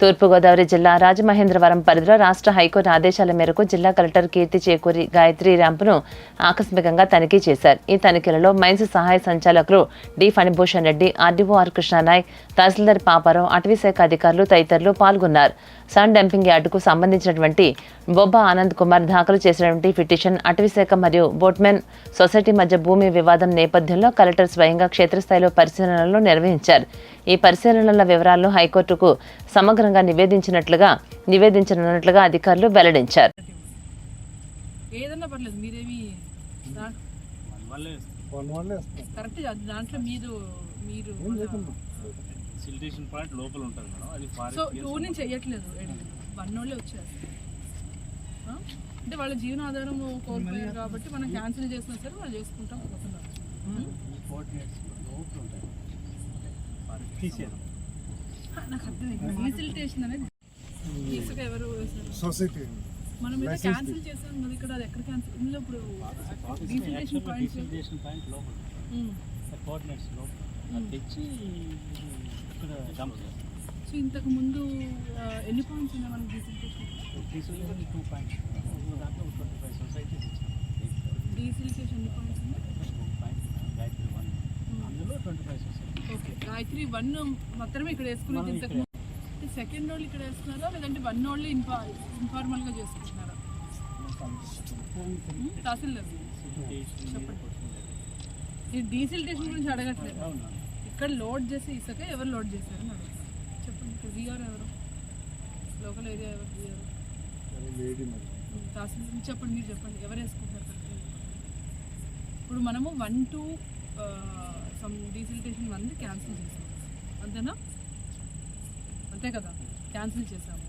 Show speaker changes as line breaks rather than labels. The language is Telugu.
తూర్పుగోదావరి జిల్లా రాజమహేంద్రవరం పరిధిలో రాష్ట్ర హైకోర్టు ఆదేశాల మేరకు జిల్లా కలెక్టర్ కీర్తి చేకూరి గాయత్రి ర్యాంపును ఆకస్మికంగా తనిఖీ చేశారు. ఈ తనిఖీలలో మైన్స్ సహాయ సంచాలకులు D Phanibhushan Reddy, RDO R Krishna Nayak, tahsildar Paparao, అటవీశాఖ అధికారులు తదితరులు పాల్గొన్నారు. సన్ డంపింగ్ యార్డుకు సంబంధించినటువంటి బొబ్బా ఆనంద్ కుమార్ దాఖలు చేసినటువంటి పిటిషన్, అటవీశాఖ మరియు బోట్మెన్ సొసైటీ మధ్య భూమి వివాదం నేపథ్యంలో కలెక్టర్ స్వయంగా క్షేత్రస్థాయిలో పరిశీలనలు నిర్వహించారు. ఈ పరిశీలనల వివరాలను హైకోర్టుకు సమగ్రంగా నివేదించనున్నట్లుగా అధికారులు వెల్లడించారు.
అంటే వాళ్ళ జీవనాధారం కోల్పోయారు కాబట్టి మనం క్యాన్సిల్ చేసినా సరే వాళ్ళు చేసుకుంటాం పోతున్నారు. నాకు అర్థమైంది. డీసిల్టేషన్ అనేది ఇసుక ఎవరు సొసైటీ మనం ఏదో క్యాన్సిల్ చేసాం కదా, ఇక్కడ అది ఎక్కడ క్యాన్సిల్ ఇందులో ఇప్పుడు డీసిల్టేషన్ పాయింట్ సో ఇంతకు ముందు ఎన్ని పాయింట్స్ ఉన్నాయి మనకి డీసిల్టేషన్? డీసిల్టేషన్ ఎన్ని పాయింట్స్ ఉన్నాయి? ఓకే, గాయత్రి 1 మాత్రమే ఇక్కడ వేసుకునేది. ఇంతకు సెకండ్ వాళ్ళు ఇక్కడ వేస్తున్నారా లేదంటే 1 వాళ్ళు ఇన్ఫార్మల్గా చేసుకుంటున్నారా? తహసీల్దార్ చెప్పండి. ఈ డీసిల్టేషన్ గురించి అడగట్లేదు, ఇక్కడ లోడ్ చేసి ఇసుక ఎవరు లోడ్ చేశారని అడుగుతారు. చెప్పండి. ఇక్కడ వీఆర్ ఎవరు? లోకల్ ఏరియా ఎవరు వీఆర్? తహసీల్దార్ చెప్పండి, మీరు చెప్పండి ఎవరు వేసుకుంటారు? ఇప్పుడు మనము 1 to సమ్ డీసిల్టేషన్ 1 క్యాన్సిల్ చేసాము, అంతేనా? అంతే కదా, క్యాన్సిల్ చేసాము.